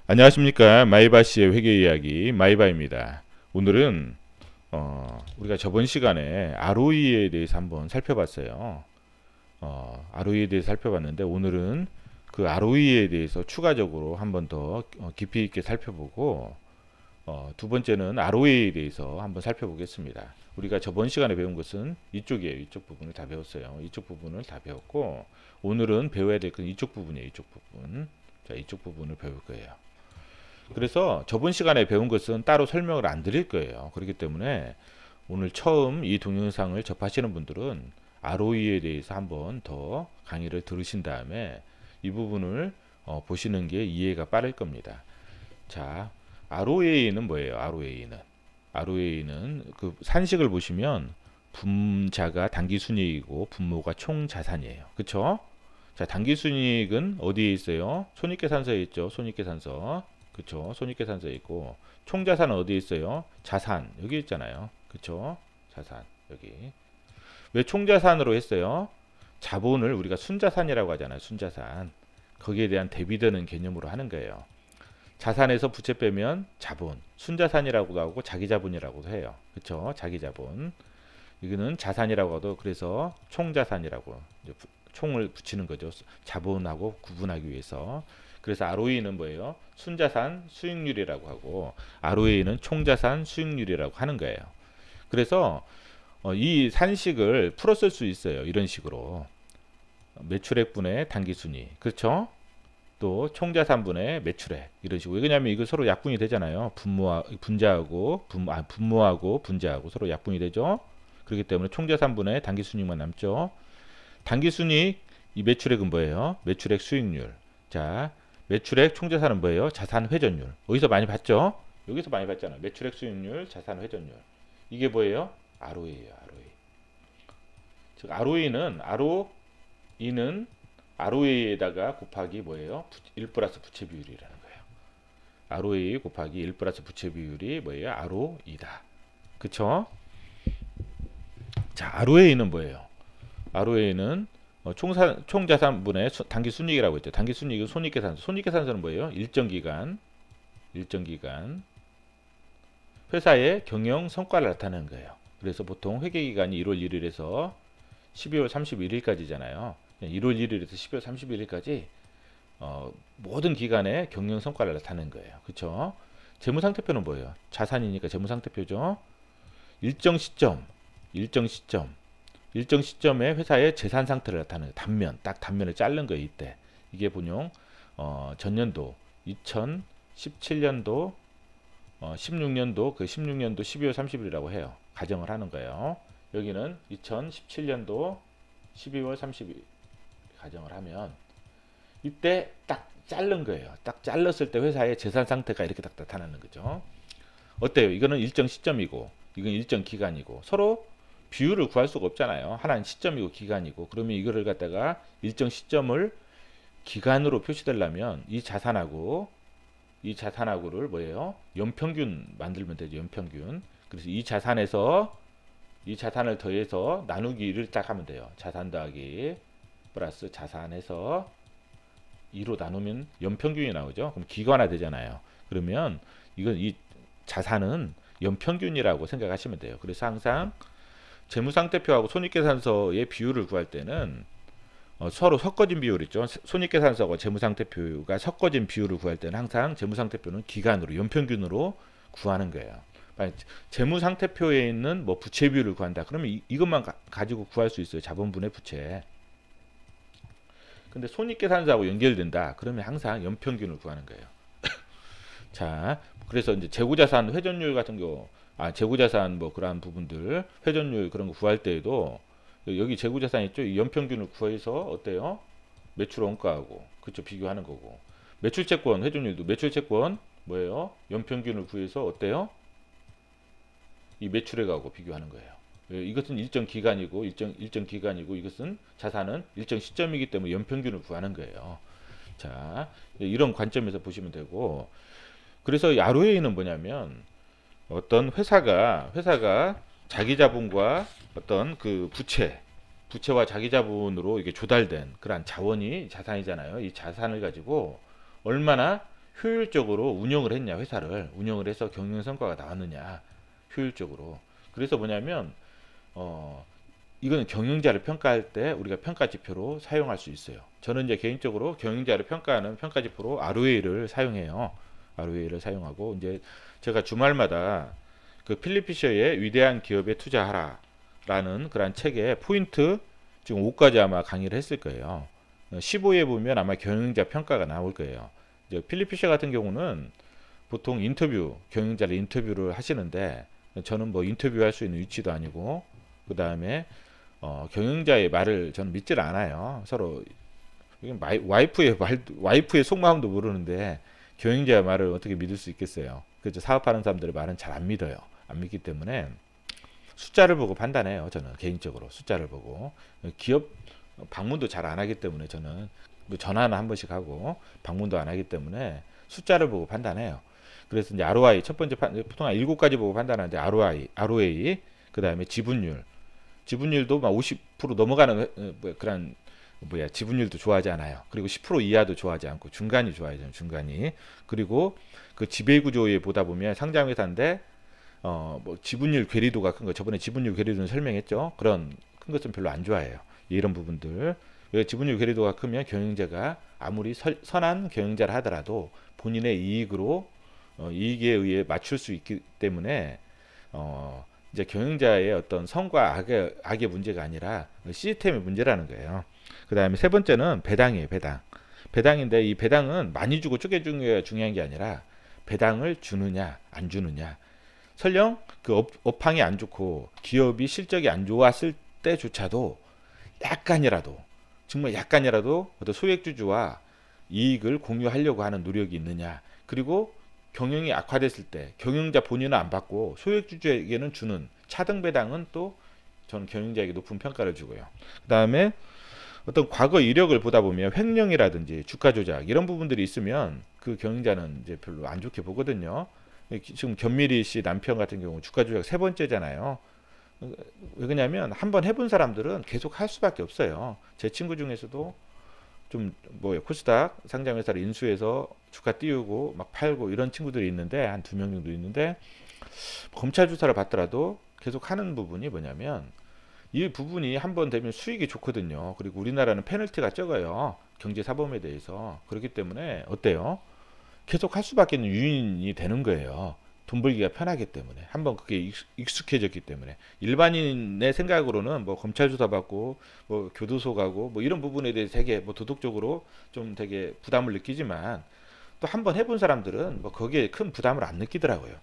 안녕하십니까. 마이바시의 회계 이야기 마이바입니다. 오늘은 우리가 저번 시간에 ROE에 대해서 한번 살펴봤어요. ROE에 대해서 살펴봤는데 오늘은 그 ROE에 대해서 추가적으로 한번 더 깊이 있게 살펴보고 두 번째는 ROA에 대해서 한번 살펴보겠습니다. 우리가 저번 시간에 배운 것은 이쪽이에요. 이쪽 부분을 다 배웠어요. 이쪽 부분을 다 배웠고 오늘은 배워야 될 건 이쪽 부분이에요. 이쪽 부분. 자, 이쪽 부분을 배울 거예요. 그래서 저번 시간에 배운 것은 따로 설명을 안 드릴 거예요. 그렇기 때문에 오늘 처음 이 동영상을 접하시는 분들은 ROE에 대해서 한번 더 강의를 들으신 다음에 이 부분을 보시는 게 이해가 빠를 겁니다. 자, ROA는 뭐예요? ROA는 그 산식을 보시면 분자가 당기순이익이고 분모가 총자산이에요. 그쵸? 자, 당기순이익은 어디에 있어요? 손익계산서에 있죠. 손익계산서. 그쵸? 손익계산서에 있고 총자산은 어디에 있어요? 자산. 여기 있잖아요. 그쵸? 자산. 여기. 왜 총자산으로 했어요? 자본을 우리가 순자산이라고 하잖아요. 순자산. 거기에 대한 대비되는 개념으로 하는 거예요. 자산에서 부채 빼면 자본. 순자산이라고도 하고 자기자본이라고도 해요. 그쵸? 자기자본. 이거는 자산이라고 하도 그래서 총자산이라고 총을 붙이는 거죠. 자본하고 구분하기 위해서. 그래서 ROE는 뭐예요? 순자산 수익률이라고 하고 ROA는 총자산 수익률이라고 하는 거예요. 그래서 이 산식을 풀어 쓸 수 있어요. 이런 식으로 매출액분의 당기순이, 그렇죠? 또 총자산분의 매출액, 이런 식으로. 왜냐하면 이거 서로 약분이 되잖아요. 분모하고 분자하고 서로 약분이 되죠. 그렇기 때문에 총자산분의 당기순이익만 남죠. 당기순이익, 이 매출액은 뭐예요? 매출액 수익률. 자, 매출액 총자산은 뭐예요? 자산 회전율. 어디서 많이 봤죠? 여기서 많이 봤잖아. 매출액 수익률, 자산 회전율. 이게 뭐예요? ROE예요. ROE. 즉 ROE는 ROA에다가 곱하기 뭐예요? 1 플러스 부채 비율이라는 거예요. ROA 곱하기 1 플러스 부채 비율이 뭐예요? ROE다. 그쵸? 자, ROA는 뭐예요? ROA는 총자산분의 당기순이익이라고 했죠. 당기순이익은 손익계산서. 손익계산서는 뭐예요? 일정 기간 회사의 경영 성과를 나타내는 거예요. 그래서 보통 회계기간이 1월 1일에서 12월 31일까지잖아요. 1월 1일에서 12월 31일까지 모든 기간의 경영 성과를 나타내는 거예요. 그렇죠? 재무상태표는 뭐예요? 자산이니까 재무상태표죠. 일정 시점, 일정 시점, 일정 시점에 회사의 재산 상태를 나타내는 단면, 딱 단면을 자른 거예요. 이때 이게 분용 전년도 2017년도 16년도 그 16년도 12월 30일이라고 해요. 가정을 하는 거예요. 여기는 2017년도 12월 30일 가정을 하면 이때 딱 자른 거예요. 딱 잘랐을 때 회사의 재산 상태가 이렇게 딱 나타나는 거죠. 어때요? 이거는 일정 시점이고 이건 일정 기간이고 서로 비율을 구할 수가 없잖아요. 하나는 시점이고 기간이고. 그러면 이거를 갖다가 일정 시점을 기간으로 표시되려면 이 자산하고를 뭐예요? 연평균 만들면 되죠. 연평균. 그래서 이 자산을 더해서 나누기를 딱 하면 돼요. 자산 더하기 플러스 자산해서 2로 나누면 연평균이 나오죠. 그럼 기관화 되잖아요. 그러면 이 자산은 연평균이라고 생각하시면 돼요. 그래서 항상 재무상태표하고 손익계산서의 비율을 구할 때는 서로 섞어진 비율 있죠. 손익계산서와 재무상태표가 섞어진 비율을 구할 때는 항상 재무상태표는 기간으로 연평균으로 구하는 거예요. 재무상태표에 있는 뭐 부채 비율을 구한다. 그러면 이것만 가지고 구할 수 있어요. 자본분의 부채. 근데 손익계산서하고 연결된다. 그러면 항상 연평균을 구하는 거예요. 자, 그래서 이제 재고자산 회전율 같은 거, 재고자산 뭐 그러한 부분들 회전율 그런 거 구할 때에도 여기 재고자산 있죠? 이 연평균을 구해서 어때요? 매출 원가하고 그쵸 비교하는 거고 매출채권 회전율도 매출채권 뭐예요? 연평균을 구해서 어때요? 이 매출액하고 비교하는 거예요. 이것은 일정 기간이고 이것은 자산은 일정 시점이기 때문에 연평균을 구하는 거예요. 자, 이런 관점에서 보시면 되고 그래서 이 ROA는 뭐냐면 어떤 회사가 자기 자본과 어떤 그 부채와 자기 자본으로 이게 조달된 그러한 자원이 자산이잖아요. 이 자산을 가지고 얼마나 효율적으로 운영을 했냐, 회사를 운영을 해서 경영 성과가 나왔느냐, 효율적으로. 그래서 뭐냐면 어 이거는 경영자를 평가할 때 우리가 평가 지표로 사용할 수 있어요. 저는 이제 개인적으로 경영자를 평가하는 평가 지표로 ROA를 사용해요. ROA를 사용하고 이제 제가 주말마다 그 필립 피셔의 위대한 기업에 투자하라라는 그런 책에 포인트 지금 5까지 아마 강의를 했을 거예요. 15에 보면 아마 경영자 평가가 나올 거예요. 이제 필립 피셔 같은 경우는 보통 인터뷰 경영자를 인터뷰를 하시는데 저는 뭐 인터뷰할 수 있는 위치도 아니고 그 다음에 경영자의 말을 저는 믿질 않아요. 서로 와이프의 속마음도 모르는데 경영자의 말을 어떻게 믿을 수 있겠어요. 그래서 사업하는 사람들의 말은 잘 안 믿어요. 안 믿기 때문에 숫자를 보고 판단해요. 저는 개인적으로 숫자를 보고 기업 방문도 잘 안 하기 때문에 저는 뭐 전화는 한 번씩 하고 방문도 안 하기 때문에 숫자를 보고 판단해요. 그래서 이제 ROI 첫 번째 보통 한 7가지 보고 판단하는데 ROA, 그 다음에 지분율도 막 50% 넘어가는 그런 지분율도 좋아하지 않아요. 그리고 10% 이하도 좋아하지 않고 중간이 좋아야죠. 중간이. 그리고 그 지배 구조에 보다 보면 상장 회사인데 뭐 지분율 괴리도가 큰 거. 저번에 지분율 괴리도는 설명했죠. 그런 큰 것은 별로 안 좋아해요. 이런 부분들. 지분율 괴리도가 크면 경영자가 아무리 선한 경영자를 하더라도 본인의 이익으로 이익에 의해 맞출 수 있기 때문에 이제 경영자의 어떤 성과 악의 문제가 아니라 시스템의 문제라는 거예요. 그 다음에 세 번째는 배당이에요. 배당인데 이 배당은 많이 주고 쪼개주는 게 중요한 게 아니라 배당을 주느냐 안 주느냐. 설령 그 업황이 안 좋고 기업이 실적이 안 좋았을 때조차도 약간이라도 정말 약간이라도 어떤 소액주주와 이익을 공유하려고 하는 노력이 있느냐. 그리고 경영이 악화됐을 때 경영자 본인은 안 받고 소액주주에게는 주는 차등 배당은 또 저는 경영자에게 높은 평가를 주고요. 그 다음에 어떤 과거 이력을 보다 보면 횡령이라든지 주가 조작 이런 부분들이 있으면 그 경영자는 이제 별로 안 좋게 보거든요. 지금 견미리 씨 남편 같은 경우 주가 조작 세 번째잖아요. 왜 그러냐면 한번 해본 사람들은 계속 할 수밖에 없어요. 제 친구 중에서도 좀 뭐 코스닥 상장 회사를 인수해서 주가 띄우고 막 팔고 이런 친구들이 있는데 한 2명 정도 있는데 검찰 조사를 받더라도 계속 하는 부분이 뭐냐면 이 부분이 한번 되면 수익이 좋거든요. 그리고 우리나라는 페널티가 적어요. 경제사범에 대해서. 그렇기 때문에 어때요? 계속 할 수밖에 없는 유인이 되는 거예요. 돈 벌기가 편하기 때문에 한번 그게 익숙해졌기 때문에 일반인의 생각으로는 뭐 검찰 조사 받고 뭐 교도소 가고 뭐 이런 부분에 대해서 되게 뭐 도덕적으로 좀 되게 부담을 느끼지만 또 한번 해본 사람들은 뭐 거기에 큰 부담을 안 느끼더라고요.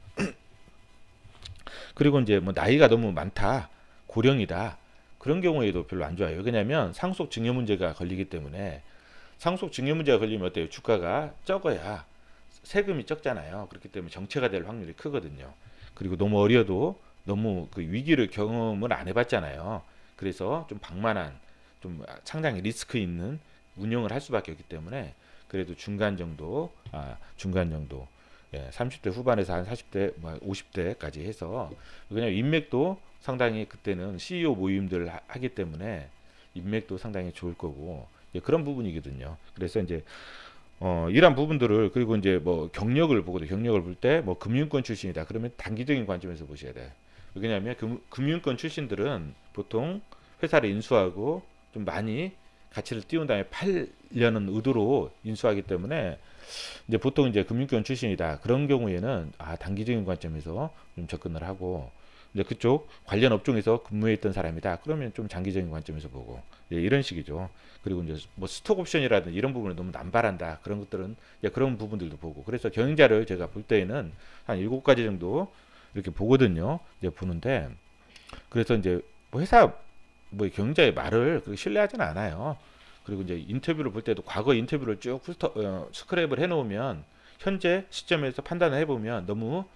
그리고 이제 뭐 나이가 너무 많다, 고령이다 그런 경우에도 별로 안 좋아요. 왜냐하면 상속 증여 문제가 걸리기 때문에 상속 증여 문제가 걸리면 어때요? 주가가 적어야 세금이 적잖아요. 그렇기 때문에 정체가 될 확률이 크거든요. 그리고 너무 어려도 너무 그 위기를 경험을 안 해봤잖아요. 그래서 좀 방만한, 좀 상당히 리스크 있는 운영을 할 수밖에 없기 때문에 그래도 중간 정도, 예, 30대 후반에서 한 40대, 50대까지 해서 그냥 인맥도 상당히 그때는 CEO 모임들 하기 때문에 인맥도 상당히 좋을 거고 예, 그런 부분이거든요. 그래서 이제 이런 부분들을 그리고 이제 뭐 경력을 보거든. 경력을 볼 때 뭐 금융권 출신이다. 그러면 단기적인 관점에서 보셔야 돼. 왜냐하면 금융권 출신들은 보통 회사를 인수하고 좀 많이 가치를 띄운 다음에 팔려는 의도로 인수하기 때문에 이제 보통 이제 금융권 출신이다. 그런 경우에는 단기적인 관점에서 좀 접근을 하고 이제 그쪽 관련 업종에서 근무했던 사람이다. 그러면 좀 장기적인 관점에서 보고 예, 이런 식이죠. 그리고 이제 뭐 스톡 옵션이라든지 이런 부분을 너무 남발한다. 그런 것들은 예, 그런 부분들도 보고. 그래서 경영자를 제가 볼 때에는 한 7가지 정도 이렇게 보거든요. 이제 보는데 그래서 이제 뭐 회사 뭐 경영자의 말을 그렇게 신뢰하지는 않아요. 그리고 이제 인터뷰를 볼 때도 과거 인터뷰를 쭉 스크랩을 해놓으면 현재 시점에서 판단을 해보면 너무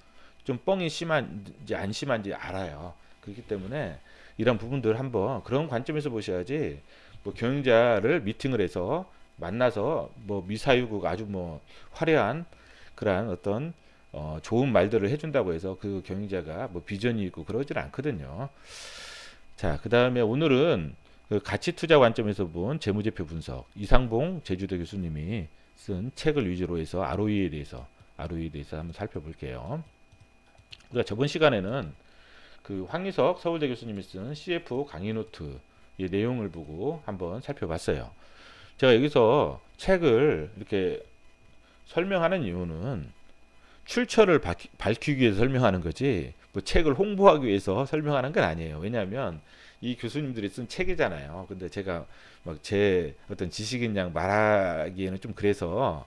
좀 뻥이 심한지 안 심한지 알아요. 그렇기 때문에 이런 부분들 한번 그런 관점에서 보셔야지 뭐 경영자를 미팅을 해서 만나서 뭐 미사유국 아주 뭐 화려한 그러한 어떤 좋은 말들을 해준다고 해서 그 경영자가 뭐 비전이 있고 그러질 않거든요. 자, 그 다음에 오늘은 그 가치 투자 관점에서 본 재무제표 분석 이상봉 제주도 교수님이 쓴 책을 위주로 해서 ROE에 대해서 한번 살펴볼게요. 우리가 저번 시간에는 그 황희석 서울대 교수님이 쓴 CF 강의 노트의 내용을 보고 한번 살펴봤어요. 제가 여기서 책을 이렇게 설명하는 이유는 출처를 밝히기 위해서 설명하는 거지, 뭐 책을 홍보하기 위해서 설명하는 건 아니에요. 왜냐하면 이 교수님들이 쓴 책이잖아요. 근데 제가 막 제 어떤 지식인 양 말하기에는 좀 그래서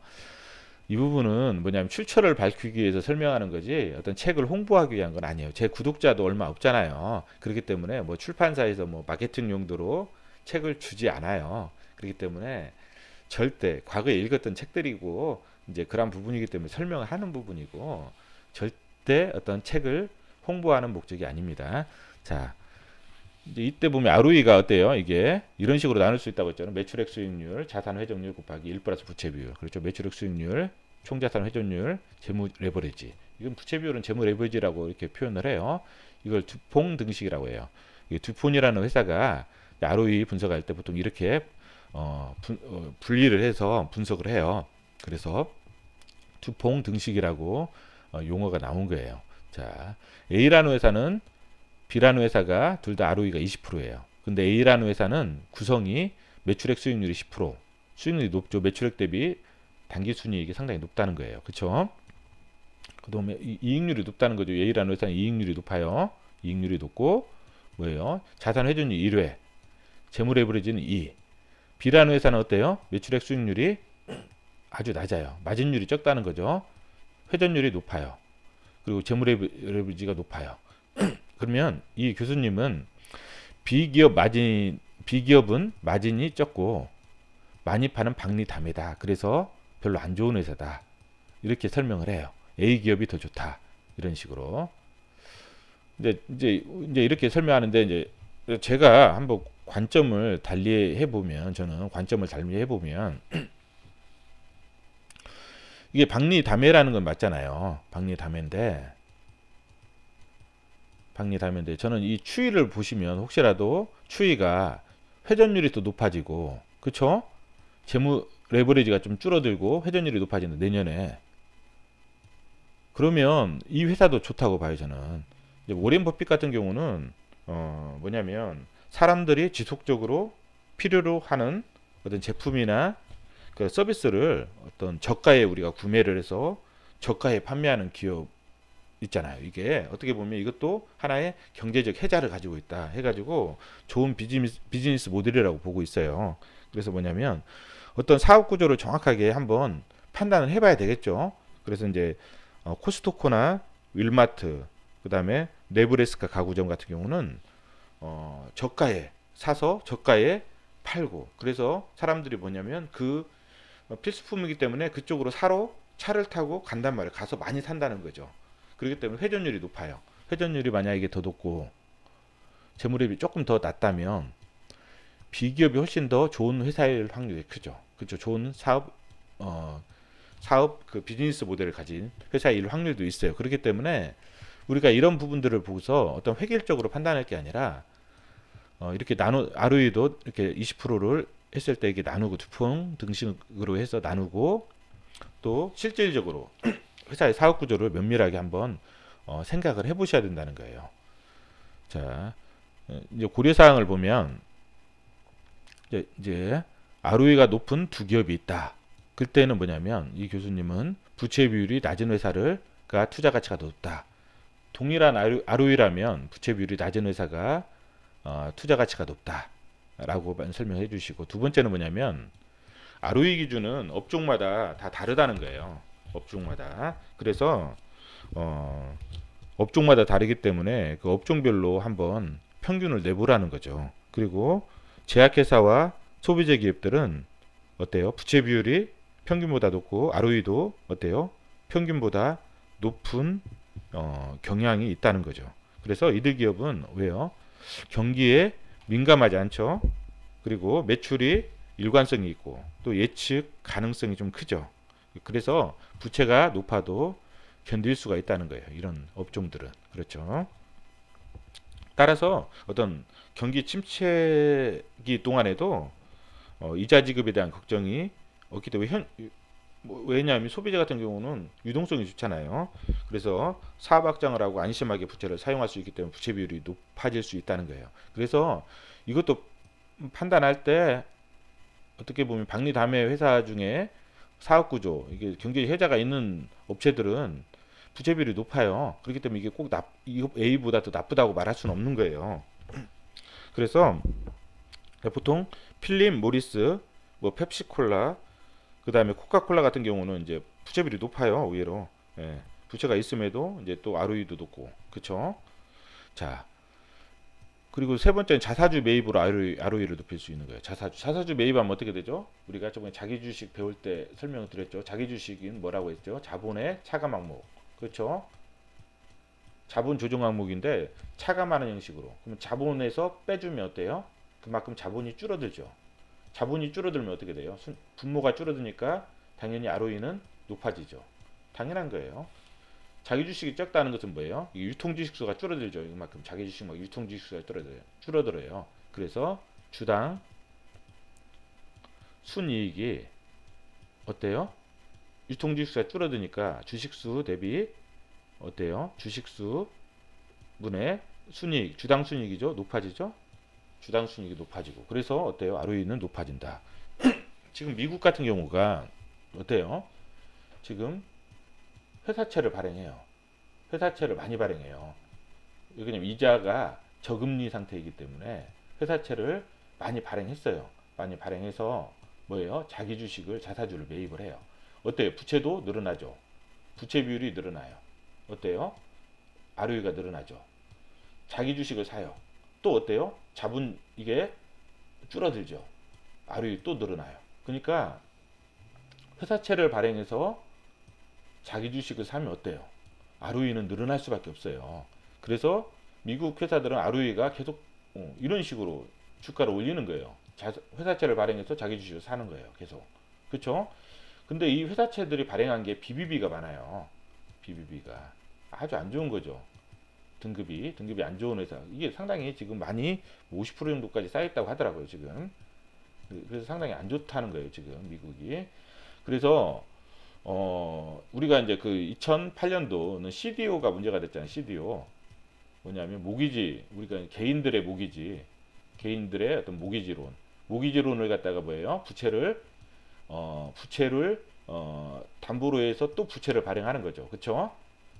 이 부분은 뭐냐면 출처를 밝히기 위해서 설명하는 거지 어떤 책을 홍보하기 위한 건 아니에요. 제 구독자도 얼마 없잖아요. 그렇기 때문에 뭐 출판사에서 뭐 마케팅 용도로 책을 주지 않아요. 그렇기 때문에 절대 과거에 읽었던 책들이고 이제 그런 부분이기 때문에 설명을 하는 부분이고 절대 어떤 책을 홍보하는 목적이 아닙니다. 자, 이제 이때 보면 ROE가 어때요? 이게 이런 식으로 나눌 수 있다고 했잖아요. 매출액 수익률, 자산 회전율 곱하기 1 플러스 부채 비율. 그렇죠. 매출액 수익률, 총자산 회전율, 재무 레버리지. 이건 부채 비율은 재무 레버리지라고 이렇게 표현을 해요. 이걸 두퐁 등식이라고 해요. 두폰이라는 회사가 ROE 분석할 때 보통 이렇게 분리를 해서 분석을 해요. 그래서 두퐁 등식이라고 용어가 나온 거예요. 자, A라는 회사는 B라는 회사가 둘 다 ROE가 20%예요. 근데 A라는 회사는 구성이 매출액 수익률이 10%, 수익률이 높죠. 매출액 대비 단기 순이익이 상당히 높다는 거예요. 그렇죠? 그다음에 이익률이 높다는 거죠. A라는 회사는 이익률이 높아요. 이익률이 높고 뭐예요? 자산 회전율 1회, 재무 레버리지는 2. B라는 회사는 어때요? 매출액 수익률이 아주 낮아요. 마진율이 적다는 거죠. 회전율이 높아요. 그리고 재무 레버리지가 높아요. 그러면 이 교수님은 비기업은 마진이 적고 많이 파는 박리담회다. 그래서 별로 안 좋은 회사다. 이렇게 설명을 해요. A 기업이 더 좋다. 이런 식으로. 이제 이렇게 설명하는데 이제 제가 한번 관점을 달리 해보면 이게 박리담회라는 건 맞잖아요. 박리담회인데 저는 이 추이를 보시면 혹시라도 추이가 회전율이 더 높아지고 그쵸? 재무 레버리지가 좀 줄어들고 회전율이 높아지는 내년에 그러면 이 회사도 좋다고 봐요. 저는 이제 워렌 버핏 같은 경우는 뭐냐면 사람들이 지속적으로 필요로 하는 어떤 제품이나 그 서비스를 어떤 저가에 우리가 구매를 해서 저가에 판매하는 기업 있잖아요. 이게 어떻게 보면 이것도 하나의 경제적 혜자를 가지고 있다 해가지고 좋은 비즈니스 모델이라고 보고 있어요. 그래서 뭐냐면 어떤 사업 구조를 정확하게 한번 판단을 해봐야 되겠죠. 그래서 이제 코스토코나 윌마트, 그다음에 네브래스카 가구점 같은 경우는 저가에 사서 저가에 팔고 그래서 사람들이 뭐냐면 그 필수품이기 때문에 그쪽으로 사러 차를 타고 간단 말이에요. 가서 많이 산다는 거죠. 그렇기 때문에 회전율이 높아요. 회전율이 만약에 더 높고 재무랩이 조금 더 낮다면 비기업이 훨씬 더 좋은 회사일 확률이 크죠. 그렇죠. 좋은 사업 그 비즈니스 모델을 가진 회사일 확률도 있어요. 그렇기 때문에 우리가 이런 부분들을 보고서 어떤 획일적으로 판단할 게 아니라 이렇게 ROE도 이렇게 20%를 했을 때 이게 나누고 두풍 등식으로 해서 나누고 또 실질적으로 회사의 사업 구조를 면밀하게 한번 생각을 해보셔야 된다는 거예요. 자, 이제 고려 사항을 보면 이제 ROE가 높은 두 기업이 있다. 그때는 뭐냐면 이 교수님은 부채 비율이 낮은 회사가 투자 가치가 더 높다. 동일한 ROE라면 부채 비율이 낮은 회사가 투자 가치가 높다라고 설명해 주시고 두 번째는 뭐냐면 ROE 기준은 업종마다 다 다르다는 거예요. 업종마다. 그래서 업종마다 다르기 때문에 그 업종별로 한번 평균을 내보라는 거죠. 그리고 제약회사와 소비재 기업들은 어때요? 부채 비율이 평균보다 높고 ROE도 어때요? 평균보다 높은 경향이 있다는 거죠. 그래서 이들 기업은 왜요? 경기에 민감하지 않죠. 그리고 매출이 일관성이 있고 또 예측 가능성이 좀 크죠. 그래서 부채가 높아도 견딜 수가 있다는 거예요. 이런 업종들은. 그렇죠. 따라서 어떤 경기 침체기 동안에도 이자 지급에 대한 걱정이 없기 때문에 왜냐하면 소비자 같은 경우는 유동성이 좋잖아요. 그래서 사업 확장을 하고 안심하게 부채를 사용할 수 있기 때문에 부채 비율이 높아질 수 있다는 거예요. 그래서 이것도 판단할 때 어떻게 보면 박리담회 회사 중에 사업 구조, 이게 경제 혜자가 있는 업체들은 부채 비율이 높아요. 그렇기 때문에 이게 꼭 A보다 더 나쁘다고 말할 수는 없는 거예요. 그래서 보통 필립 모리스, 뭐 펩시콜라, 그 다음에 코카콜라 같은 경우는 이제 부채비율이 높아요. 의외로. 예. 부채가 있음에도 이제 또 ROE도 높고, 그쵸? 자, 그리고 세 번째는 자사주 매입으로 ROE를 높일 수 있는 거예요. 자사주 매입하면 어떻게 되죠? 우리가 저번에 자기 주식 배울 때 설명을 드렸죠. 자기 주식은 뭐라고 했죠? 자본의 차감 항목. 그렇죠? 자본 조정 항목인데 차감하는 형식으로. 그럼 자본에서 빼주면 어때요? 그만큼 자본이 줄어들죠. 자본이 줄어들면 어떻게 돼요? 분모가 줄어드니까 당연히 ROE는 높아지죠. 당연한 거예요. 자기 주식이 적다는 것은 뭐예요? 유통 주식수가 줄어들죠. 이만큼 자기 주식 막 유통 주식수가 줄어들어요. 그래서 주당 순이익이 어때요? 유통 주식수가 줄어드니까 주식수 대비 어때요? 주식수 분의 순이익, 주당 순이익이죠. 높아지죠. 주당 순이익이 높아지고 그래서 어때요? ROE는 높아진다. 지금 미국 같은 경우가 어때요? 지금 회사채를 발행해요. 회사채를 많이 발행해요. 왜냐면 이자가 저금리 상태이기 때문에 회사채를 많이 발행했어요. 많이 발행해서 뭐예요? 자기 주식을 자사주를 매입을 해요. 어때요? 부채도 늘어나죠. 부채 비율이 늘어나요. 어때요? ROE가 늘어나죠. 자기 주식을 사요. 또 어때요? 자본 이게 줄어들죠. ROE 또 늘어나요. 그러니까 회사채를 발행해서 자기 주식을 사면 어때요? ROE는 늘어날 수밖에 없어요. 그래서 미국 회사들은 ROE가 계속 이런 식으로 주가를 올리는 거예요. 회사채를 발행해서 자기 주식을 사는 거예요. 계속. 그렇죠? 근데 이 회사채들이 발행한 게 BBB가 많아요. BBB가 아주 안 좋은 거죠. 등급이 안 좋은 회사. 이게 상당히 지금 많이 50% 정도까지 쌓였다고 하더라고요. 지금. 그래서 상당히 안 좋다는 거예요. 지금 미국이. 그래서 우리가 이제 그 2008년도는 CDO가 문제가 됐잖아요. CDO. 뭐냐면 모기지, 우리가 개인들의 모기지, 개인들의 어떤 모기지론. 모기지론을 갖다가 뭐예요? 부채를 담보로 해서 또 부채를 발행하는 거죠. 그렇죠?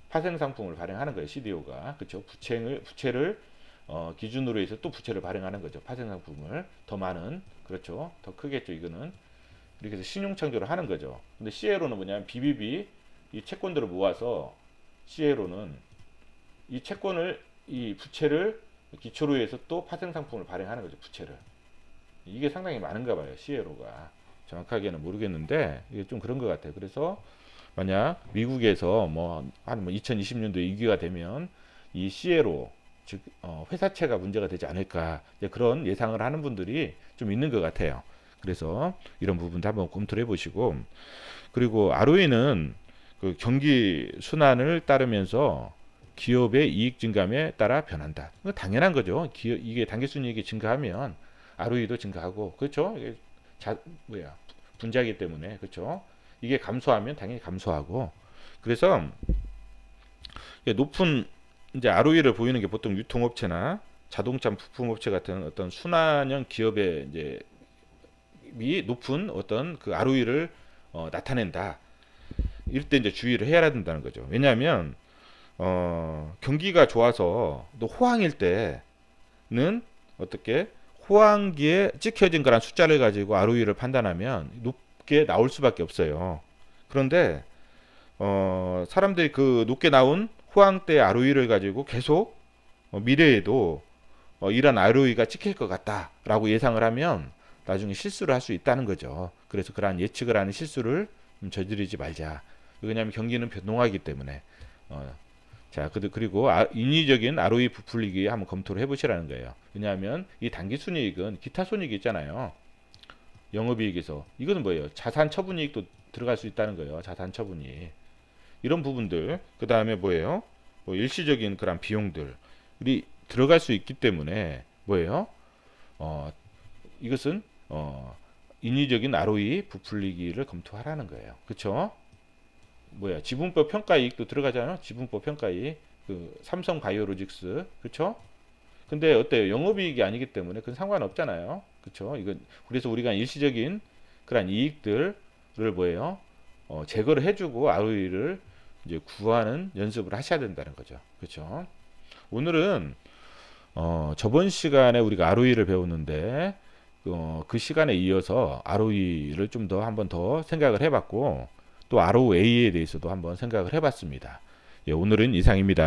파생 상품을 발행하는 거예요. CDO가. 그렇죠? 부채를 기준으로 해서 또 부채를 발행하는 거죠. 파생 상품을 더 많은, 그렇죠? 더 크겠죠. 이거는 이렇게 해서 신용 창조를 하는 거죠. 근데 CLO는 뭐냐면 BBB 이 채권들을 모아서 CLO는 이 채권을 이 부채를 기초로 해서 또 파생 상품을 발행하는 거죠. 부채를. 이게 상당히 많은가 봐요. CLO가. 정확하게는 모르겠는데 이게 좀 그런 것 같아요. 그래서 만약 미국에서 한 2020년도 2기가 되면 이 CLO 즉 회사채가 문제가 되지 않을까 그런 예상을 하는 분들이 좀 있는 것 같아요. 그래서 이런 부분도 한번 검토를 해보시고 그리고 ROE는 그 경기 순환을 따르면서 기업의 이익 증감에 따라 변한다. 당연한 거죠. 이게 당기순이익이 증가하면 ROE도 증가하고 그렇죠. 이게 분자기 때문에 그렇죠. 이게 감소하면 당연히 감소하고 그래서 높은 이제 ROE를 보이는 게 보통 유통업체나 자동차 부품업체 같은 어떤 순환형 기업의 이제 이 높은 어떤 그 ROE를 나타낸다. 이럴 때 이제 주의를 해야 된다는 거죠. 왜냐하면 경기가 좋아서 또 호황일 때는 어떻게 호황기에 찍혀진 거란 숫자를 가지고 ROE를 판단하면 높게 나올 수밖에 없어요. 그런데 사람들이 그 높게 나온 호황 때 ROE를 가지고 계속 미래에도 이런 ROE가 찍힐 것 같다라고 예상을 하면 나중에 실수를 할 수 있다는 거죠. 그래서 그러한 예측을 하는 실수를 저지르지 말자. 왜냐하면 경기는 변동하기 때문에. 자, 그리고 인위적인 ROE 부풀리기 한번 검토를 해보시라는 거예요. 왜냐하면 이 당기순이익은 기타 손익이 있잖아요. 영업이익에서 이거는 뭐예요? 자산 처분이익도 들어갈 수 있다는 거예요. 자산 처분이익. 이런 부분들. 그 다음에 뭐예요? 일시적인 그런 비용들이 들어갈 수 있기 때문에 뭐예요? 이것은 인위적인 ROE 부풀리기를 검토하라는 거예요. 그렇죠? 뭐야, 지분법 평가 이익도 들어가잖아요. 지분법 평가 이익. 그 삼성 바이오로직스. 그렇죠? 근데 어때요? 영업이익이 아니기 때문에 그건 상관없잖아요. 그렇죠? 이건 그래서 우리가 일시적인 그런 이익들을 뭐예요? 제거를 해주고 ROE를 이제 구하는 연습을 하셔야 된다는 거죠. 그렇죠? 오늘은 저번 시간에 우리가 ROE를 배웠는데 그 시간에 이어서 ROE를 좀 더 한번 더 생각을 해봤고 또 ROA에 대해서도 한번 생각을 해봤습니다. 예, 오늘은 이상입니다.